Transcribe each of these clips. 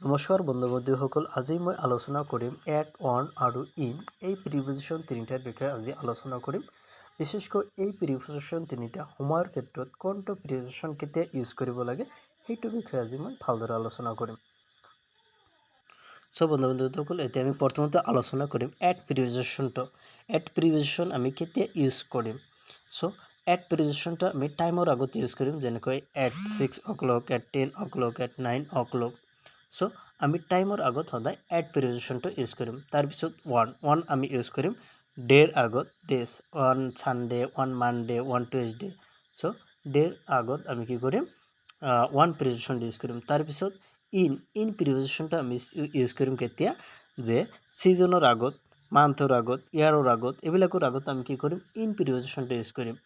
নমস্কাৰ বন্ধু-বান্ধৱীসকল, আজি মই আলোচনা কৰিম এট, অন আৰু ইন এই প্ৰিপজিশ্যন তিনিটাৰ বিষয়ে আজি আলোচনা কৰিম। বিশেষকৈ এই প্ৰিপজিশ্যন তিনিটা সময়ৰ ক্ষেত্ৰত কোনটো প্ৰিপজিশ্যন কেতিয়া ইউজ কৰিব লাগে সেইটো বিষয়ে আজি মই ভালদৰে আলোচনা কৰিম। সো বন্ধু-বান্ধৱীসকল, এতিয়া আমি প্ৰথমতে আলোচনা কৰিম এট প্ৰিপজিশ্যনটো। এট প্ৰিপজিশ্যন আমি কেতিয়া ইউজ কৰিম। সো এট প্ৰিপজিশ্যনটো আমি টাইমৰ আগত ইউজ কৰিম, যেনেকৈ at 6 o'clock, at 10 o'clock, at 9 o'clock। So আমি টাইমৰ আগত সদায় এট প্ৰিপজিশ্যনটো ইউজ কৰিম। তাৰপিছত ওৱান আমি ইউজ কৰিম ডেৰ আগত, days, one Sunday, one Monday, one Tuesday. So ডেৰ আগত আমি কি কৰিম, ওৱান প্ৰিপজিশ্যন ইউজ কৰিম। তাৰপিছত ইন প্ৰিপজিশ্যনটো আমি ইউজ কৰিম কেতিয়া, যে ছিজনৰ আগত, মান্থৰ আগত, ইয়াৰৰ আগত, এইবিলাকৰ আগত আমি কি কৰিম, ইন প্ৰিপজিশ্যনটো ইউজ কৰিম।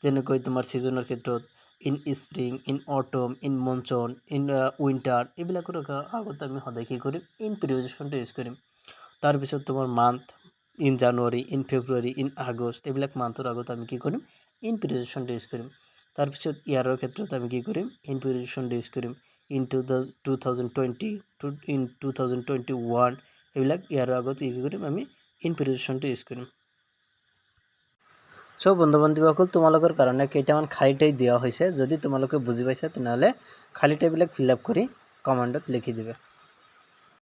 যেনেকৈ তোমাৰ ছিজনৰ ক্ষেত্ৰত in spring, in autumn, in monsoon, in winter, এইবিলাকৰ আগত আমি সদায় কি কৰিম, ইন প্ৰিপজিশ্যনটো ইউজ কৰিম। তাৰপিছত তোমাৰ month, in January, in February, in August, এইবিলাক মান্থৰ আগত আমি কি কৰিম, ইন প্ৰিপজিশ্যনটো ইউজ কৰিম। তাৰপিছত ইয়াৰৰ ক্ষেত্ৰত আমি কি কৰিম, ইন প্ৰিপজিশ্যনটো ইউজ কৰিম। ইন 2020, ইন 2021, এইবিলাক ইয়াৰ আগত কি কৰিম, আমি ইন প্ৰিপজিশ্যনটো ইউজ কৰিম। সো বন্ধু-বান্ধৱীসকল, তোমালোকৰ কাৰণে কেইটামান খালী ঠাই দিয়া হৈছে। যদি তোমালোকে বুজি পাইছা তেনেহ'লে খালী ঠাইবিলাক ফিল আপ কৰি কমেণ্টত লিখি দিবা।